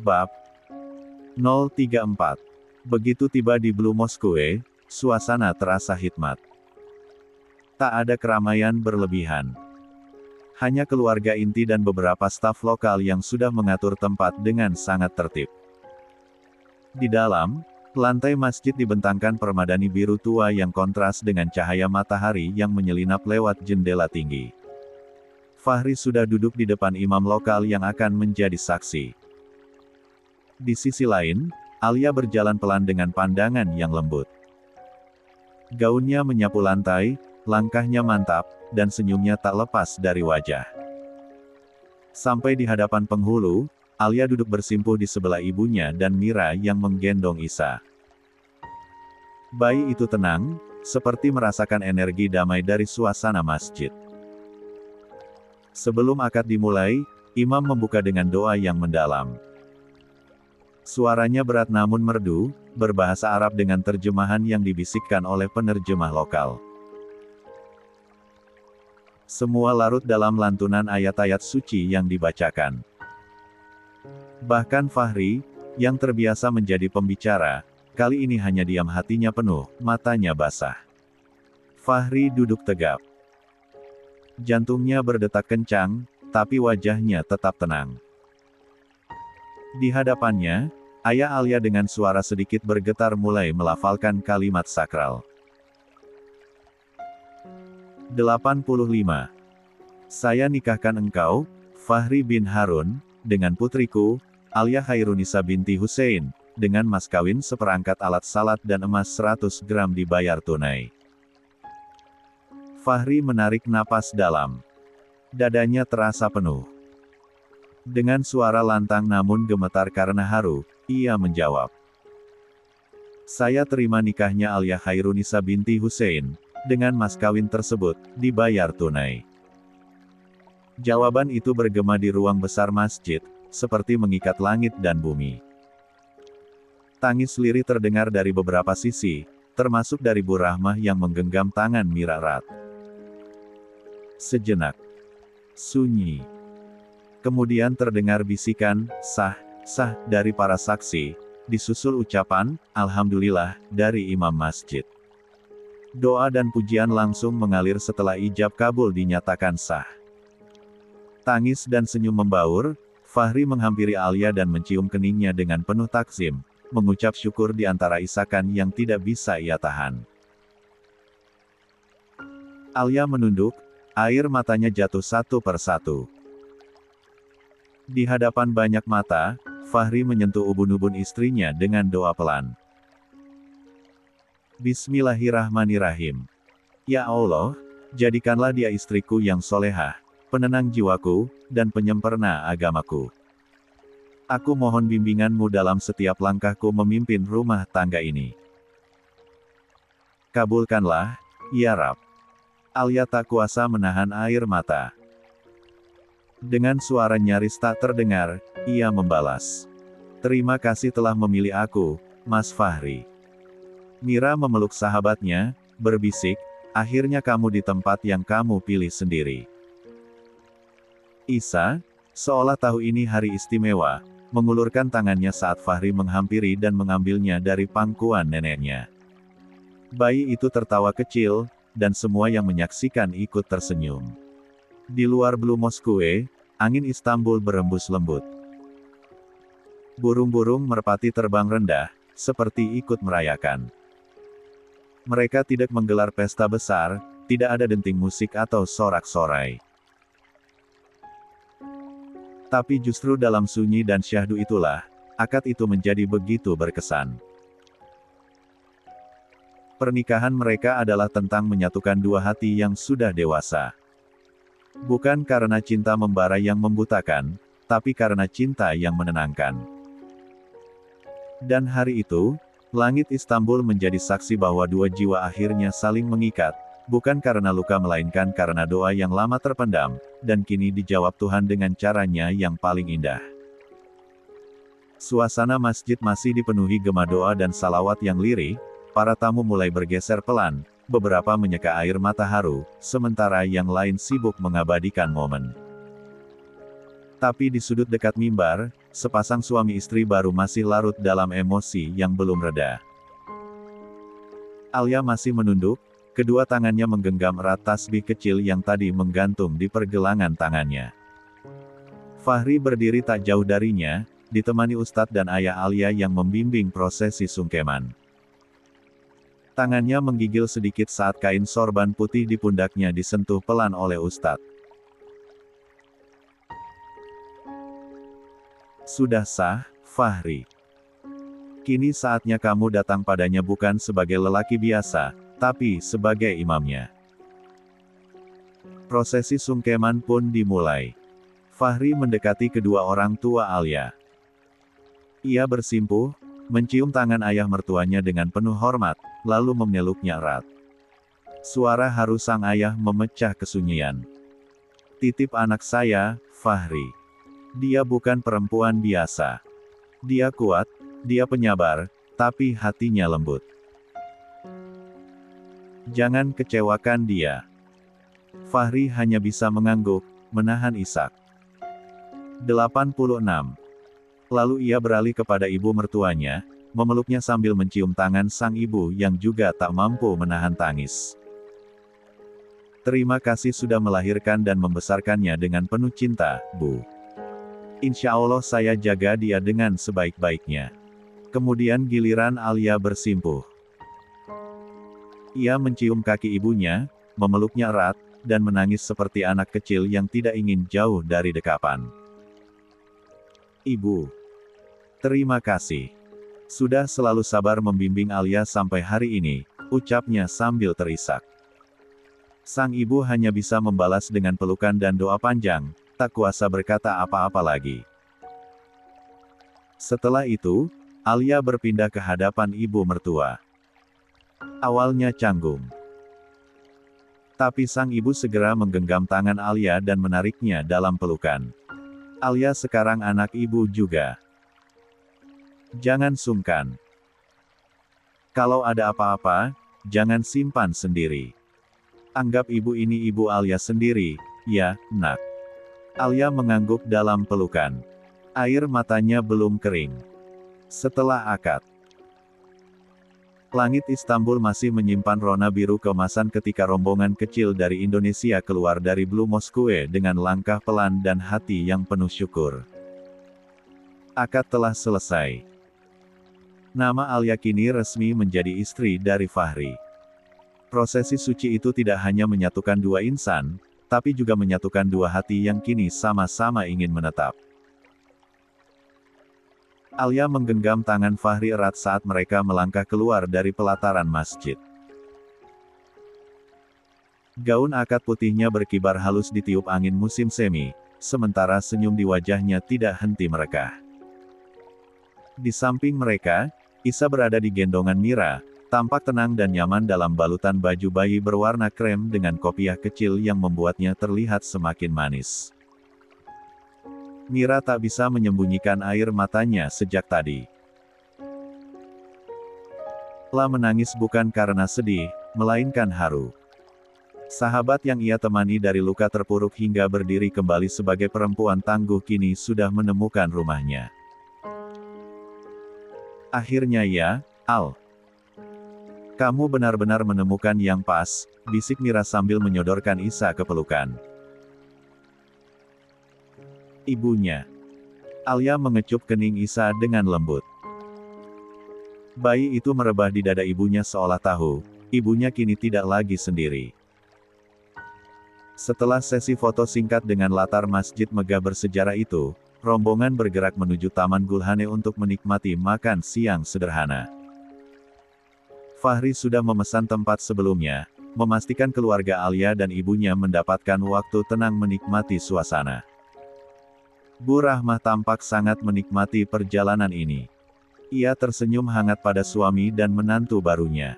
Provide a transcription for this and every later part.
Bab 034. Begitu tiba di Blue Mosque, suasana terasa hikmat. Tak ada keramaian berlebihan. Hanya keluarga inti dan beberapa staf lokal yang sudah mengatur tempat dengan sangat tertib. Di dalam, lantai masjid dibentangkan permadani biru tua yang kontras dengan cahaya matahari yang menyelinap lewat jendela tinggi. Fahri sudah duduk di depan imam lokal yang akan menjadi saksi. Di sisi lain, Alia berjalan pelan dengan pandangan yang lembut. Gaunnya menyapu lantai, langkahnya mantap, dan senyumnya tak lepas dari wajah. Sampai di hadapan penghulu, Alia duduk bersimpuh di sebelah ibunya dan Mira yang menggendong Isa. Bayi itu tenang, seperti merasakan energi damai dari suasana masjid. Sebelum akad dimulai, imam membuka dengan doa yang mendalam. Suaranya berat namun merdu, berbahasa Arab dengan terjemahan yang dibisikkan oleh penerjemah lokal. Semua larut dalam lantunan ayat-ayat suci yang dibacakan. Bahkan Fahri, yang terbiasa menjadi pembicara, kali ini hanya diam, hatinya penuh, matanya basah. Fahri duduk tegap. Jantungnya berdetak kencang, tapi wajahnya tetap tenang. Di hadapannya, ayah Alia dengan suara sedikit bergetar mulai melafalkan kalimat sakral. 85. Saya nikahkan engkau, Fahri bin Harun, dengan putriku, Alia Khairunisa binti Hussein, dengan mas kawin seperangkat alat salat dan emas 100 gram dibayar tunai. Fahri menarik napas dalam. Dadanya terasa penuh. Dengan suara lantang namun gemetar karena haru, ia menjawab. Saya terima nikahnya Alia Khairunisa binti Hussein, dengan mas kawin tersebut, dibayar tunai. Jawaban itu bergema di ruang besar masjid, seperti mengikat langit dan bumi. Tangis lirih terdengar dari beberapa sisi, termasuk dari Bu Rahmah yang menggenggam tangan Mira erat. Sejenak. Sunyi. Kemudian terdengar bisikan, sah, sah, dari para saksi, disusul ucapan, Alhamdulillah, dari imam masjid. Doa dan pujian langsung mengalir setelah ijab kabul dinyatakan sah. Tangis dan senyum membaur, Fahri menghampiri Alia dan mencium keningnya dengan penuh takzim, mengucap syukur di antara isakan yang tidak bisa ia tahan. Alia menunduk, air matanya jatuh satu persatu. Di hadapan banyak mata, Fahri menyentuh ubun-ubun istrinya dengan doa pelan. Bismillahirrahmanirrahim. Ya Allah, jadikanlah dia istriku yang solehah, penenang jiwaku, dan penyempurna agamaku. Aku mohon bimbinganmu dalam setiap langkahku memimpin rumah tangga ini. Kabulkanlah, ya Rab. Alia tak kuasa menahan air mata. Dengan suara nyaris tak terdengar, ia membalas. Terima kasih telah memilih aku, Mas Fahri. Mira memeluk sahabatnya, berbisik, akhirnya kamu di tempat yang kamu pilih sendiri. Isa, seolah tahu ini hari istimewa, mengulurkan tangannya saat Fahri menghampiri dan mengambilnya dari pangkuan neneknya. Bayi itu tertawa kecil, dan semua yang menyaksikan ikut tersenyum. Di luar Blue Mosque, angin Istanbul berembus lembut. Burung-burung merpati terbang rendah, seperti ikut merayakan. Mereka tidak menggelar pesta besar, tidak ada denting musik atau sorak-sorai. Tapi justru dalam sunyi dan syahdu itulah, akad itu menjadi begitu berkesan. Pernikahan mereka adalah tentang menyatukan dua hati yang sudah dewasa. Bukan karena cinta membara yang membutakan, tapi karena cinta yang menenangkan. Dan hari itu, langit Istanbul menjadi saksi bahwa dua jiwa akhirnya saling mengikat, bukan karena luka melainkan karena doa yang lama terpendam, dan kini dijawab Tuhan dengan caranya yang paling indah. Suasana masjid masih dipenuhi gema doa dan salawat yang lirih, para tamu mulai bergeser pelan, beberapa menyeka air mata haru, sementara yang lain sibuk mengabadikan momen. Tapi di sudut dekat mimbar, sepasang suami istri baru masih larut dalam emosi yang belum reda. Alia masih menunduk, kedua tangannya menggenggam erat tasbih kecil yang tadi menggantung di pergelangan tangannya. Fahri berdiri tak jauh darinya, ditemani Ustadz dan ayah Alia yang membimbing prosesi sungkeman. Tangannya menggigil sedikit saat kain sorban putih di pundaknya disentuh pelan oleh Ustadz. Sudah sah, Fahri. Kini saatnya kamu datang padanya bukan sebagai lelaki biasa, tapi sebagai imamnya. Prosesi sungkeman pun dimulai. Fahri mendekati kedua orang tua Alia. Ia bersimpuh, mencium tangan ayah mertuanya dengan penuh hormat, lalu memeluknya erat. Suara haru sang ayah memecah kesunyian. Titip anak saya, Fahri. Dia bukan perempuan biasa. Dia kuat, dia penyabar, tapi hatinya lembut. Jangan kecewakan dia. Fahri hanya bisa mengangguk, menahan isak. 86. Lalu ia beralih kepada ibu mertuanya, memeluknya sambil mencium tangan sang ibu yang juga tak mampu menahan tangis. Terima kasih sudah melahirkan dan membesarkannya dengan penuh cinta, Bu. Insya Allah saya jaga dia dengan sebaik-baiknya. Kemudian giliran Alia bersimpuh. Ia mencium kaki ibunya, memeluknya erat, dan menangis seperti anak kecil yang tidak ingin jauh dari dekapan. Ibu. Terima kasih. Sudah selalu sabar membimbing Alia sampai hari ini, ucapnya sambil terisak. Sang ibu hanya bisa membalas dengan pelukan dan doa panjang, tak kuasa berkata apa-apa lagi. Setelah itu, Alia berpindah ke hadapan ibu mertua. Awalnya canggung. Tapi sang ibu segera menggenggam tangan Alia dan menariknya dalam pelukan. Alia sekarang anak ibu juga. Jangan sungkan. Kalau ada apa-apa, jangan simpan sendiri. Anggap ibu ini ibu Alia sendiri, ya, nak. Alia mengangguk dalam pelukan. Air matanya belum kering. Setelah akad. Langit Istanbul masih menyimpan rona biru keemasan ketika rombongan kecil dari Indonesia keluar dari Blue Mosque dengan langkah pelan dan hati yang penuh syukur. Akad telah selesai. Nama Alia kini resmi menjadi istri dari Fahri. Prosesi suci itu tidak hanya menyatukan dua insan, tapi juga menyatukan dua hati yang kini sama-sama ingin menetap. Alia menggenggam tangan Fahri erat saat mereka melangkah keluar dari pelataran masjid. Gaun akad putihnya berkibar halus ditiup angin musim semi, sementara senyum di wajahnya tidak henti merekah. Di samping mereka, Isa berada di gendongan Mira, tampak tenang dan nyaman dalam balutan baju bayi berwarna krem dengan kopiah kecil yang membuatnya terlihat semakin manis. Mira tak bisa menyembunyikan air matanya sejak tadi. La menangis bukan karena sedih, melainkan haru. Sahabat yang ia temani dari luka terpuruk hingga berdiri kembali sebagai perempuan tangguh kini sudah menemukan rumahnya. Akhirnya ya, Al. Kamu benar-benar menemukan yang pas, bisik Mira sambil menyodorkan Isa ke pelukan. Ibunya. Alia mengecup kening Isa dengan lembut. Bayi itu merebah di dada ibunya seolah tahu, ibunya kini tidak lagi sendiri. Setelah sesi foto singkat dengan latar masjid megah bersejarah itu, rombongan bergerak menuju Taman Gulhane untuk menikmati makan siang sederhana. Fahri sudah memesan tempat sebelumnya, memastikan keluarga Alia dan ibunya mendapatkan waktu tenang menikmati suasana. Bu Rahmah tampak sangat menikmati perjalanan ini. Ia tersenyum hangat pada suami dan menantu barunya.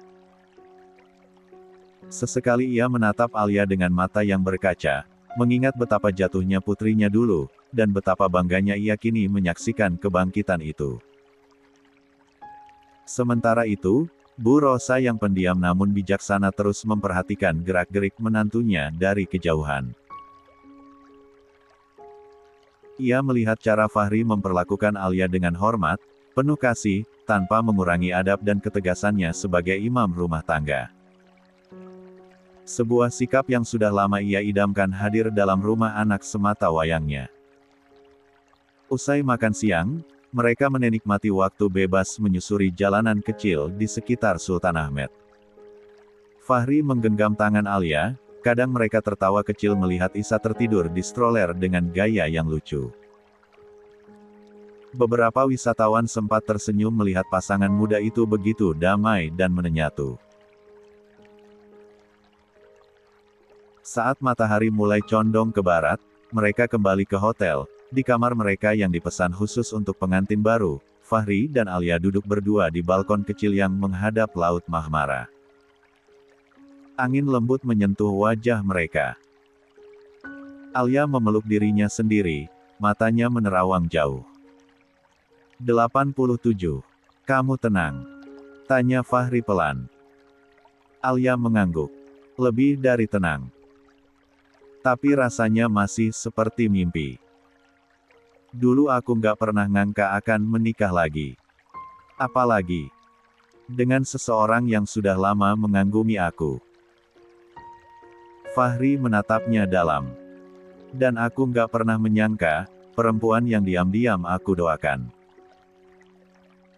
Sesekali ia menatap Alia dengan mata yang berkaca, mengingat betapa jatuhnya putrinya dulu, dan betapa bangganya ia kini menyaksikan kebangkitan itu. Sementara itu, Bu Rosa yang pendiam namun bijaksana terus memperhatikan gerak-gerik menantunya dari kejauhan. Ia melihat cara Fahri memperlakukan Alia dengan hormat, penuh kasih, tanpa mengurangi adab dan ketegasannya sebagai imam rumah tangga. Sebuah sikap yang sudah lama ia idamkan hadir dalam rumah anak semata wayangnya. Usai makan siang, mereka menikmati waktu bebas menyusuri jalanan kecil di sekitar Sultan Ahmed. Fahri menggenggam tangan Alia, kadang mereka tertawa kecil melihat Isa tertidur di stroller dengan gaya yang lucu. Beberapa wisatawan sempat tersenyum melihat pasangan muda itu begitu damai dan menyatu. Saat matahari mulai condong ke barat, mereka kembali ke hotel. Di kamar mereka yang dipesan khusus untuk pengantin baru, Fahri dan Alia duduk berdua di balkon kecil yang menghadap Laut Mahmara. Angin lembut menyentuh wajah mereka. Alia memeluk dirinya sendiri, matanya menerawang jauh. 87. Kamu tenang? Tanya Fahri pelan. Alia mengangguk. Lebih dari tenang. Tapi rasanya masih seperti mimpi. Dulu aku nggak pernah ngangka akan menikah lagi. Apalagi dengan seseorang yang sudah lama mengagumi aku. Fahri menatapnya dalam. Dan aku nggak pernah menyangka, perempuan yang diam-diam aku doakan.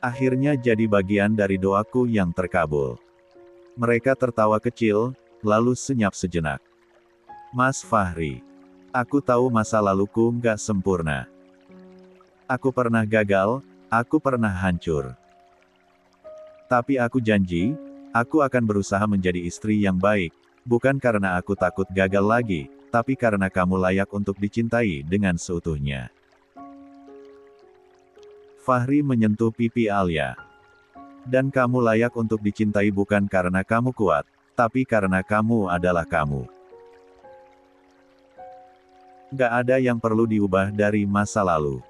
Akhirnya jadi bagian dari doaku yang terkabul. Mereka tertawa kecil, lalu senyap sejenak. Mas Fahri, aku tahu masa laluku nggak sempurna. Aku pernah gagal, aku pernah hancur. Tapi aku janji, aku akan berusaha menjadi istri yang baik, bukan karena aku takut gagal lagi, tapi karena kamu layak untuk dicintai dengan seutuhnya. Fahri menyentuh pipi Alia. Dan kamu layak untuk dicintai bukan karena kamu kuat, tapi karena kamu adalah kamu. Gak ada yang perlu diubah dari masa lalu.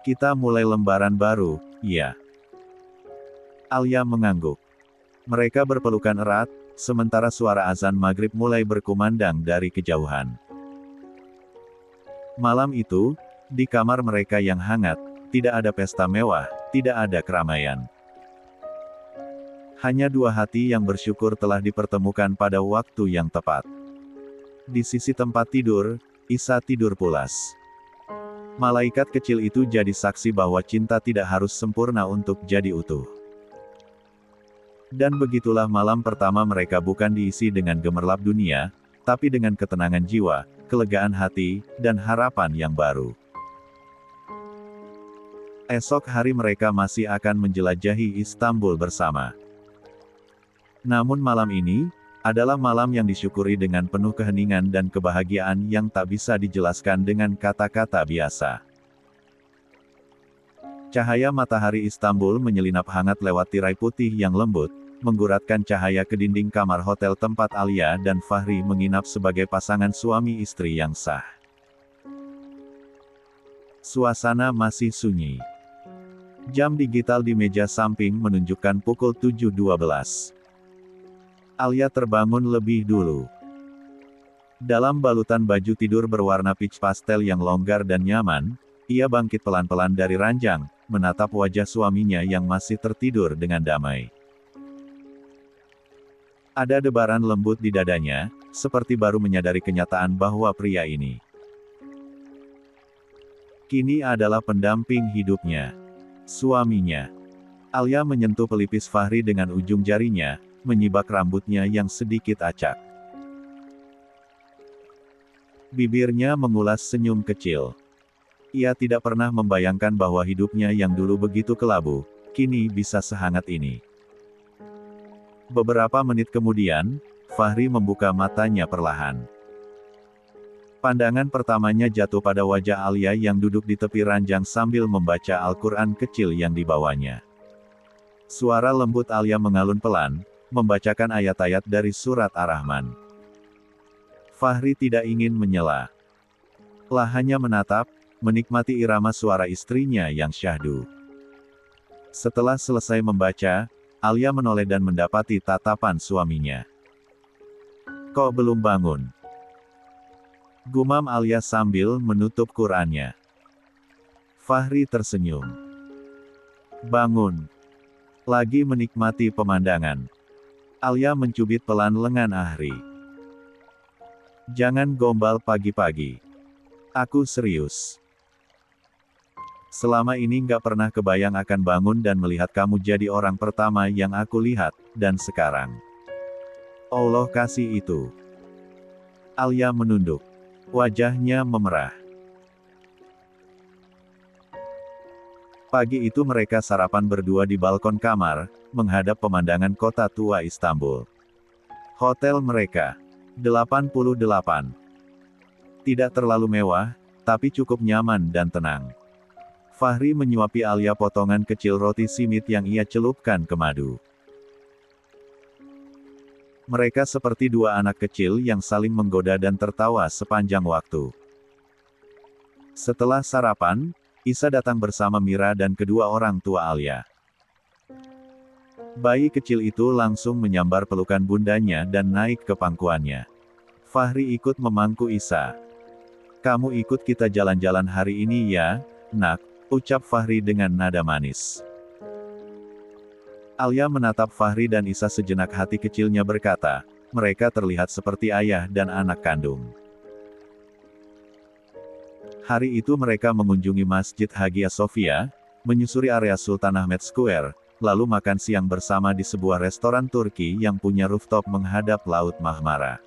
Kita mulai lembaran baru, ya. Alia mengangguk. Mereka berpelukan erat, sementara suara azan maghrib mulai berkumandang dari kejauhan. Malam itu, di kamar mereka yang hangat, tidak ada pesta mewah, tidak ada keramaian. Hanya dua hati yang bersyukur telah dipertemukan pada waktu yang tepat. Di sisi tempat tidur, Isa tidur pulas. Malaikat kecil itu jadi saksi bahwa cinta tidak harus sempurna untuk jadi utuh. Dan begitulah malam pertama mereka bukan diisi dengan gemerlap dunia, tapi dengan ketenangan jiwa, kelegaan hati, dan harapan yang baru. Esok hari mereka masih akan menjelajahi Istanbul bersama. Namun malam ini, adalah malam yang disyukuri dengan penuh keheningan dan kebahagiaan yang tak bisa dijelaskan dengan kata-kata biasa. Cahaya matahari Istanbul menyelinap hangat lewat tirai putih yang lembut, mengguratkan cahaya ke dinding kamar hotel tempat Alia dan Fahri menginap sebagai pasangan suami istri yang sah. Suasana masih sunyi. Jam digital di meja samping menunjukkan pukul 7.12. Alia terbangun lebih dulu. Dalam balutan baju tidur berwarna peach pastel yang longgar dan nyaman, ia bangkit pelan-pelan dari ranjang, menatap wajah suaminya yang masih tertidur dengan damai. Ada debaran lembut di dadanya, seperti baru menyadari kenyataan bahwa pria ini kini adalah pendamping hidupnya. Suaminya. Alia menyentuh pelipis Fahri dengan ujung jarinya, menyibak rambutnya yang sedikit acak. Bibirnya mengulas senyum kecil. Ia tidak pernah membayangkan bahwa hidupnya yang dulu begitu kelabu, kini bisa sehangat ini. Beberapa menit kemudian, Fahri membuka matanya perlahan. Pandangan pertamanya jatuh pada wajah Alia yang duduk di tepi ranjang sambil membaca Al-Quran kecil yang dibawanya. Suara lembut Alia mengalun pelan, membacakan ayat-ayat dari surat Ar-Rahman. Fahri tidak ingin menyela. Hanya menatap, menikmati irama suara istrinya yang syahdu. Setelah selesai membaca, Alia menoleh dan mendapati tatapan suaminya. Kok belum bangun? Gumam Alia sambil menutup Qurannya. Fahri tersenyum. Bangun. Lagi menikmati pemandangan. Alia mencubit pelan lengan Ahri. Jangan gombal pagi-pagi. Aku serius. Selama ini nggak pernah kebayang akan bangun dan melihat kamu jadi orang pertama yang aku lihat, dan sekarang. Allah kasih itu. Alia menunduk. Wajahnya memerah. Pagi itu mereka sarapan berdua di balkon kamar, menghadap pemandangan kota tua Istanbul. Hotel mereka. 88. Tidak terlalu mewah, tapi cukup nyaman dan tenang. Fahri menyuapi Alia potongan kecil roti simit yang ia celupkan ke madu. Mereka seperti dua anak kecil yang saling menggoda dan tertawa sepanjang waktu. Setelah sarapan, Isa datang bersama Mira dan kedua orang tua Alia. Bayi kecil itu langsung menyambar pelukan bundanya dan naik ke pangkuannya. Fahri ikut memangku Isa. Kamu ikut kita jalan-jalan hari ini ya, nak, ucap Fahri dengan nada manis. Alia menatap Fahri dan Isa sejenak, hati kecilnya berkata, mereka terlihat seperti ayah dan anak kandung. Hari itu mereka mengunjungi Masjid Hagia Sophia, menyusuri area Sultan Ahmed Square, lalu makan siang bersama di sebuah restoran Turki yang punya rooftop menghadap Laut Marmara.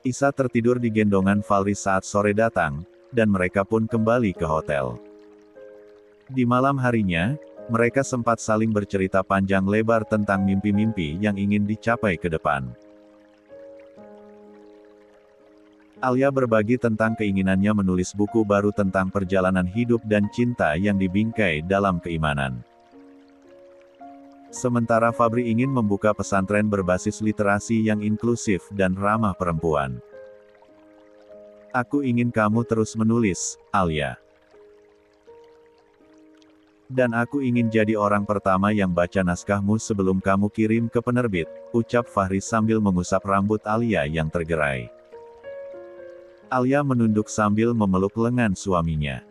Isa tertidur di gendongan Fahri saat sore datang, dan mereka pun kembali ke hotel. Di malam harinya, mereka sempat saling bercerita panjang lebar tentang mimpi-mimpi yang ingin dicapai ke depan. Alia berbagi tentang keinginannya menulis buku baru tentang perjalanan hidup dan cinta yang dibingkai dalam keimanan. Sementara Fahri ingin membuka pesantren berbasis literasi yang inklusif dan ramah perempuan. Aku ingin kamu terus menulis, Alia. Dan aku ingin jadi orang pertama yang baca naskahmu sebelum kamu kirim ke penerbit, ucap Fahri sambil mengusap rambut Alia yang tergerai. Alia menunduk sambil memeluk lengan suaminya.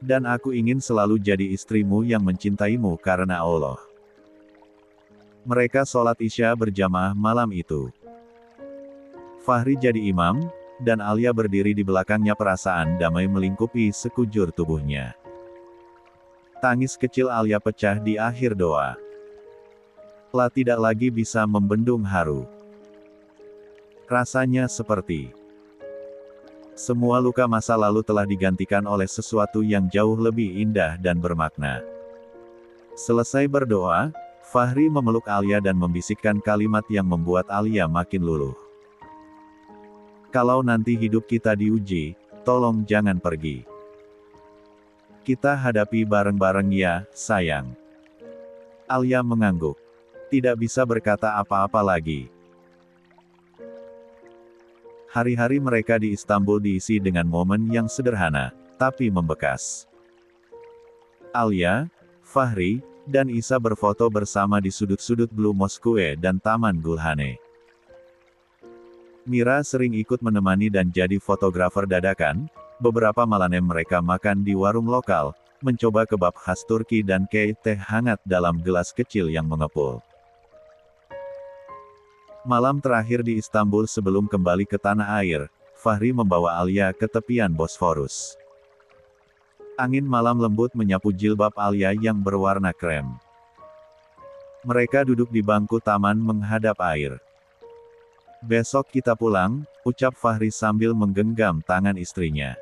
Dan aku ingin selalu jadi istrimu yang mencintaimu karena Allah. Mereka sholat Isya berjamaah malam itu. Fahri jadi imam, dan Alia berdiri di belakangnya, perasaan damai melingkupi sekujur tubuhnya. Tangis kecil Alia pecah di akhir doa. La tidak lagi bisa membendung haru. Rasanya seperti semua luka masa lalu telah digantikan oleh sesuatu yang jauh lebih indah dan bermakna. Selesai berdoa, Fahri memeluk Alia dan membisikkan kalimat yang membuat Alia makin luluh. Kalau nanti hidup kita diuji, tolong jangan pergi. Kita hadapi bareng-bareng ya, sayang. Alia mengangguk. Tidak bisa berkata apa-apa lagi. Hari-hari mereka di Istanbul diisi dengan momen yang sederhana, tapi membekas. Alia, Fahri, dan Isa berfoto bersama di sudut-sudut Blue Mosque dan Taman Gulhane. Mira sering ikut menemani dan jadi fotografer dadakan. Beberapa malam mereka makan di warung lokal, mencoba kebab khas Turki dan teh hangat dalam gelas kecil yang mengepul. Malam terakhir di Istanbul sebelum kembali ke tanah air, Fahri membawa Alia ke tepian Bosforus. Angin malam lembut menyapu jilbab Alia yang berwarna krem. Mereka duduk di bangku taman menghadap air. Besok kita pulang, ucap Fahri sambil menggenggam tangan istrinya.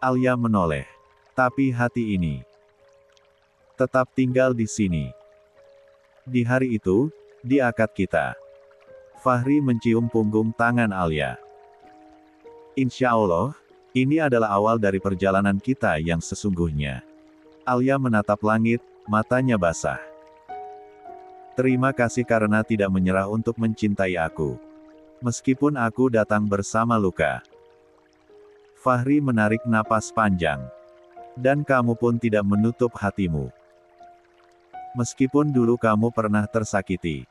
Alia menoleh. Tapi hati ini tetap tinggal di sini. Di hari itu, di akad kita. Fahri mencium punggung tangan Alia. Insya Allah, ini adalah awal dari perjalanan kita yang sesungguhnya. Alia menatap langit, matanya basah. Terima kasih karena tidak menyerah untuk mencintai aku. Meskipun aku datang bersama luka. Fahri menarik napas panjang. Dan kamu pun tidak menutup hatimu. Meskipun dulu kamu pernah tersakiti.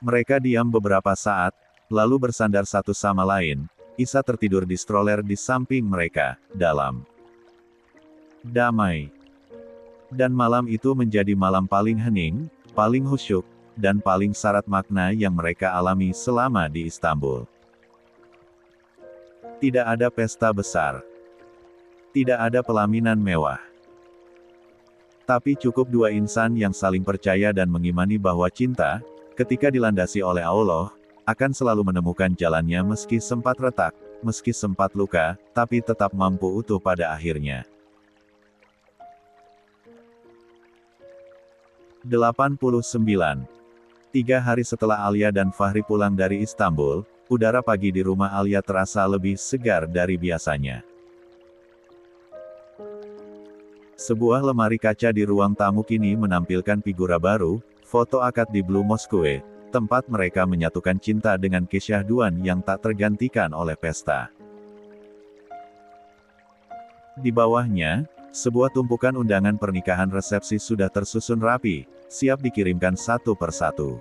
Mereka diam beberapa saat, lalu bersandar satu sama lain. Isa tertidur di stroller di samping mereka, dalam damai. Dan malam itu menjadi malam paling hening, paling khusyuk, dan paling syarat makna yang mereka alami selama di Istanbul. Tidak ada pesta besar. Tidak ada pelaminan mewah. Tapi cukup dua insan yang saling percaya dan mengimani bahwa cinta, ketika dilandasi oleh Allah, akan selalu menemukan jalannya meski sempat retak, meski sempat luka, tapi tetap mampu utuh pada akhirnya. 89. 3 hari setelah Alia dan Fahri pulang dari Istanbul, udara pagi di rumah Alia terasa lebih segar dari biasanya. Sebuah lemari kaca di ruang tamu kini menampilkan figura baru, foto akad di Blue Mosque, tempat mereka menyatukan cinta dengan kesyahduan yang tak tergantikan oleh pesta. Di bawahnya, sebuah tumpukan undangan pernikahan resepsi sudah tersusun rapi, siap dikirimkan satu persatu.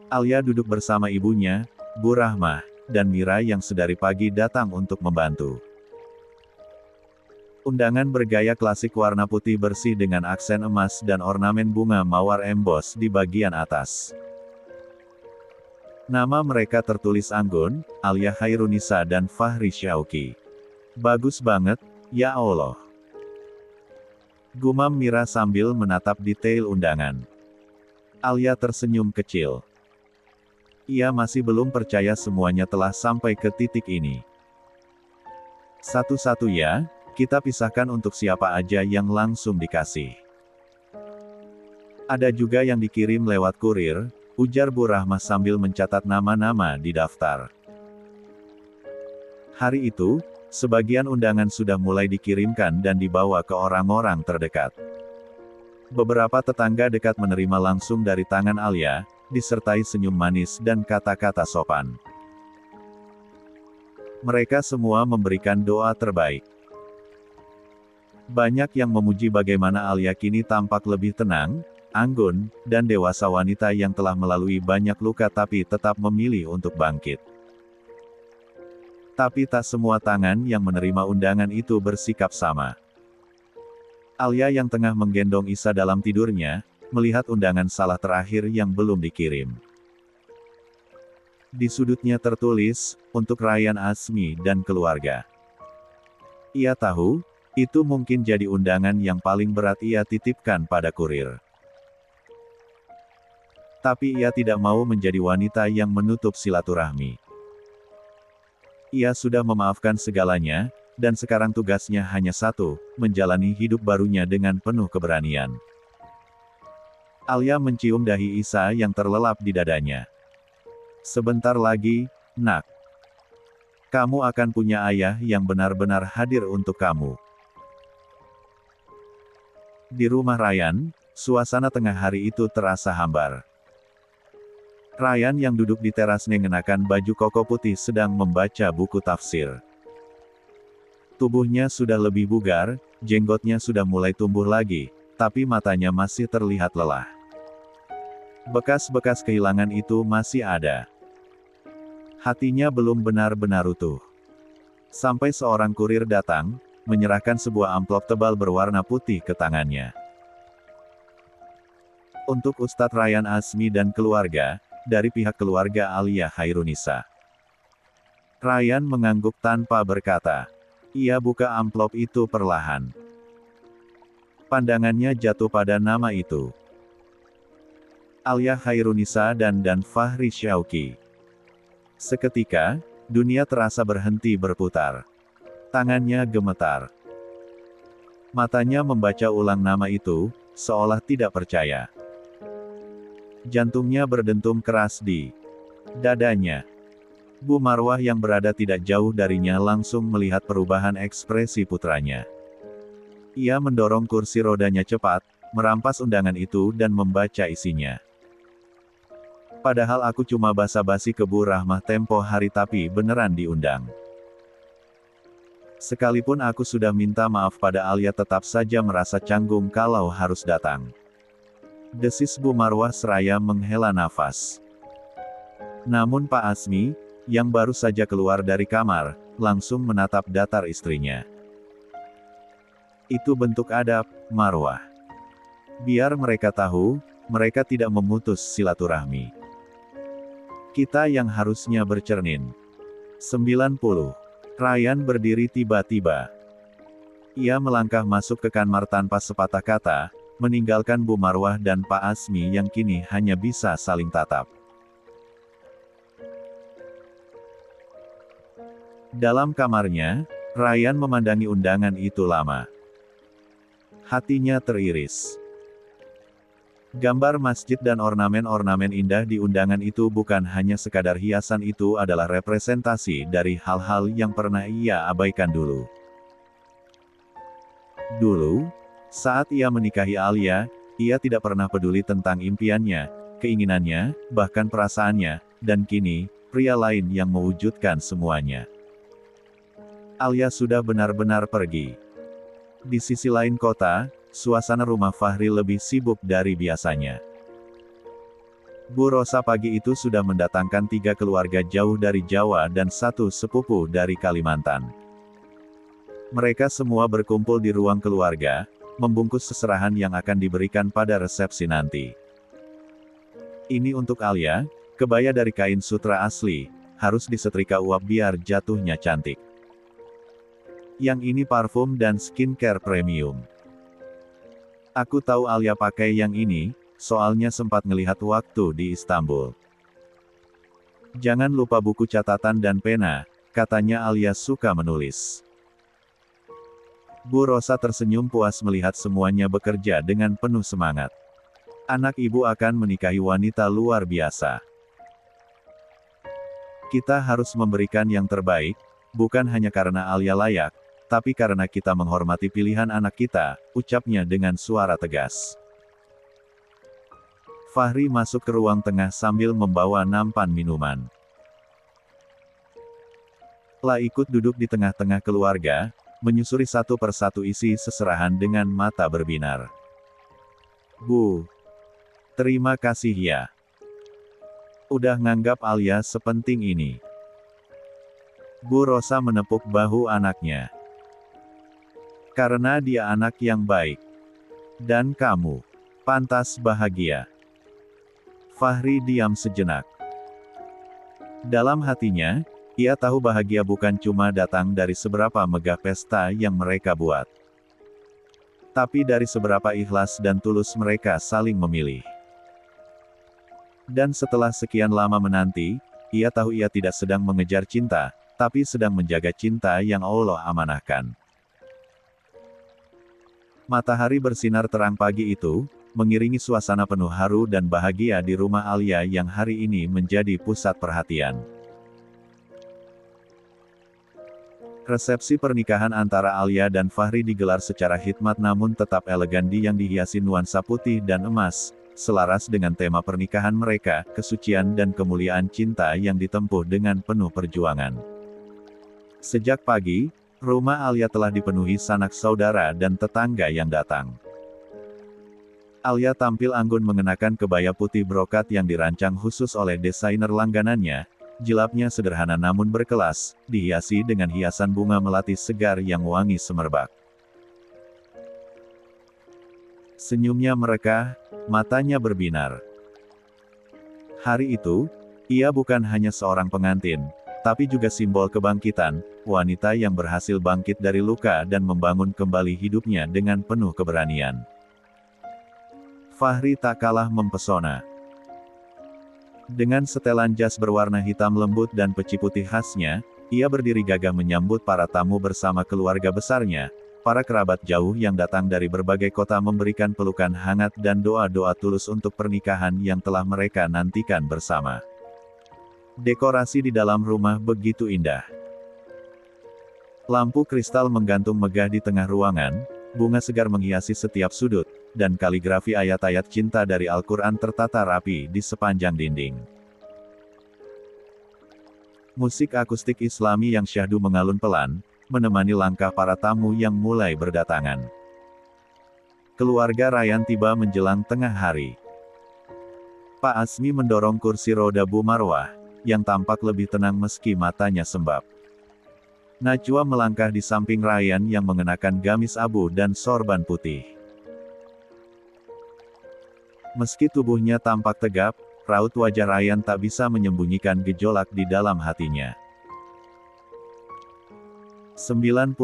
Alia duduk bersama ibunya, Bu Rahmah, dan Mira yang sedari pagi datang untuk membantu. Undangan bergaya klasik warna putih bersih dengan aksen emas dan ornamen bunga mawar emboss di bagian atas. Nama mereka tertulis Anggun, Alia Khairunisa dan Fahri Syauqi. Bagus banget, ya Allah. Gumam Mira sambil menatap detail undangan. Alia tersenyum kecil. Ia masih belum percaya semuanya telah sampai ke titik ini. Satu-satu ya, kita pisahkan untuk siapa aja yang langsung dikasih. Ada juga yang dikirim lewat kurir, ujar Bu Rahmah sambil mencatat nama-nama di daftar. Hari itu, sebagian undangan sudah mulai dikirimkan dan dibawa ke orang-orang terdekat. Beberapa tetangga dekat menerima langsung dari tangan Alia, disertai senyum manis dan kata-kata sopan. Mereka semua memberikan doa terbaik. Banyak yang memuji bagaimana Alia kini tampak lebih tenang, anggun, dan dewasa wanita yang telah melalui banyak luka tapi tetap memilih untuk bangkit. Tapi tak semua tangan yang menerima undangan itu bersikap sama. Alia yang tengah menggendong Isa dalam tidurnya, melihat undangan salah terakhir yang belum dikirim. Di sudutnya tertulis, untuk Ryan Azmi dan keluarga. Ia tahu, itu mungkin jadi undangan yang paling berat ia titipkan pada kurir. Tapi ia tidak mau menjadi wanita yang menutup silaturahmi. Ia sudah memaafkan segalanya, dan sekarang tugasnya hanya satu, menjalani hidup barunya dengan penuh keberanian. Alia mencium dahi Isa yang terlelap di dadanya. Sebentar lagi, nak. Kamu akan punya ayah yang benar-benar hadir untuk kamu. Di rumah Ryan, suasana tengah hari itu terasa hambar. Ryan yang duduk di teras mengenakan baju koko putih sedang membaca buku tafsir. Tubuhnya sudah lebih bugar, jenggotnya sudah mulai tumbuh lagi, tapi matanya masih terlihat lelah. Bekas-bekas kehilangan itu masih ada. Hatinya belum benar-benar utuh. Sampai seorang kurir datang, menyerahkan sebuah amplop tebal berwarna putih ke tangannya. Untuk Ustadz Ryan Azmi dan keluarga, dari pihak keluarga Alia Khairunisa. Ryan mengangguk tanpa berkata. Ia buka amplop itu perlahan. Pandangannya jatuh pada nama itu. Alia Khairunisa dan Fahri Syauqi. Seketika, dunia terasa berhenti berputar. Tangannya gemetar. Matanya membaca ulang nama itu, seolah tidak percaya. Jantungnya berdentum keras di dadanya. Bu Marwah yang berada tidak jauh darinya langsung melihat perubahan ekspresi putranya. Ia mendorong kursi rodanya cepat, merampas undangan itu dan membaca isinya. Padahal aku cuma basa-basi ke Bu Rahmah tempo hari tapi beneran diundang. Sekalipun aku sudah minta maaf pada Alia tetap saja merasa canggung kalau harus datang. Desis Bu Marwah seraya menghela nafas. Namun Pak Asmi, yang baru saja keluar dari kamar, langsung menatap datar istrinya. Itu bentuk adab, marwah. Biar mereka tahu, mereka tidak memutus silaturahmi. Kita yang harusnya bercermin. 90. Ryan berdiri tiba-tiba. Ia melangkah masuk ke kamar tanpa sepatah kata, meninggalkan Bu Marwah dan Pak Asmi yang kini hanya bisa saling tatap. Dalam kamarnya, Ryan memandangi undangan itu lama. Hatinya teriris. Gambar masjid dan ornamen-ornamen indah di undangan itu bukan hanya sekadar hiasan, itu adalah representasi dari hal-hal yang pernah ia abaikan dulu. Dulu, saat ia menikahi Alia, ia tidak pernah peduli tentang impiannya, keinginannya, bahkan perasaannya, dan kini, pria lain yang mewujudkan semuanya. Alia sudah benar-benar pergi. Di sisi lain kota, suasana rumah Fahri lebih sibuk dari biasanya. Bu Rosa pagi itu sudah mendatangkan 3 keluarga jauh dari Jawa dan 1 sepupu dari Kalimantan. Mereka semua berkumpul di ruang keluarga, membungkus seserahan yang akan diberikan pada resepsi nanti. Ini untuk Alia, kebaya dari kain sutra asli, harus disetrika uap biar jatuhnya cantik. Yang ini parfum dan skincare premium. Aku tahu Alia pakai yang ini, soalnya sempat ngelihat waktu di Istanbul. Jangan lupa buku catatan dan pena, katanya Alia suka menulis. Bu Rosa tersenyum puas melihat semuanya bekerja dengan penuh semangat. Anak ibu akan menikahi wanita luar biasa. Kita harus memberikan yang terbaik, bukan hanya karena Alia layak, tapi karena kita menghormati pilihan anak kita, ucapnya dengan suara tegas. Fahri masuk ke ruang tengah sambil membawa nampan minuman. La ikut duduk di tengah-tengah keluarga, menyusuri satu persatu isi seserahan dengan mata berbinar. Bu, terima kasih ya. Udah nganggap Alia sepenting ini. Bu Rosa menepuk bahu anaknya. Karena dia anak yang baik. Dan kamu pantas bahagia. Fahri diam sejenak. Dalam hatinya, ia tahu bahagia bukan cuma datang dari seberapa megah pesta yang mereka buat, tapi dari seberapa ikhlas dan tulus mereka saling memilih. Dan setelah sekian lama menanti, ia tahu ia tidak sedang mengejar cinta, tapi sedang menjaga cinta yang Allah amanahkan. Matahari bersinar terang pagi itu, mengiringi suasana penuh haru dan bahagia di rumah Alia yang hari ini menjadi pusat perhatian. Resepsi pernikahan antara Alia dan Fahri digelar secara khidmat namun tetap elegan yang dihiasi nuansa putih dan emas, selaras dengan tema pernikahan mereka, kesucian dan kemuliaan cinta yang ditempuh dengan penuh perjuangan. Sejak pagi, rumah Alia telah dipenuhi sanak saudara dan tetangga yang datang. Alia tampil anggun mengenakan kebaya putih brokat yang dirancang khusus oleh desainer langganannya, jilbabnya sederhana namun berkelas, dihiasi dengan hiasan bunga melati segar yang wangi semerbak. Senyumnya merekah, matanya berbinar. Hari itu, ia bukan hanya seorang pengantin, tapi juga simbol kebangkitan, wanita yang berhasil bangkit dari luka dan membangun kembali hidupnya dengan penuh keberanian. Fahri tak kalah mempesona. Dengan setelan jas berwarna hitam lembut dan peci putih khasnya, ia berdiri gagah menyambut para tamu bersama keluarga besarnya, para kerabat jauh yang datang dari berbagai kota memberikan pelukan hangat dan doa-doa tulus untuk pernikahan yang telah mereka nantikan bersama. Dekorasi di dalam rumah begitu indah. Lampu kristal menggantung megah di tengah ruangan, bunga segar menghiasi setiap sudut, dan kaligrafi ayat-ayat cinta dari Al-Quran tertata rapi di sepanjang dinding. Musik akustik Islami yang syahdu mengalun pelan, menemani langkah para tamu yang mulai berdatangan. Keluarga Ryan tiba menjelang tengah hari. Pak Asmi mendorong kursi roda Bu Marwah, yang tampak lebih tenang meski matanya sembab. Najwa melangkah di samping Ryan yang mengenakan gamis abu dan sorban putih. Meski tubuhnya tampak tegap, raut wajah Ryan tak bisa menyembunyikan gejolak di dalam hatinya. 91.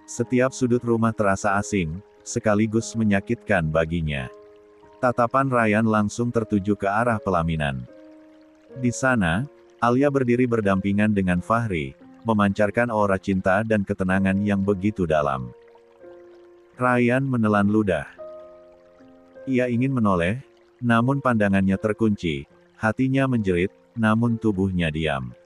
Setiap sudut rumah terasa asing, sekaligus menyakitkan baginya. Tatapan Ryan langsung tertuju ke arah pelaminan. Di sana, Alia berdiri berdampingan dengan Fahri, memancarkan aura cinta dan ketenangan yang begitu dalam. Ryan menelan ludah. Ia ingin menoleh, namun pandangannya terkunci, hatinya menjerit, namun tubuhnya diam.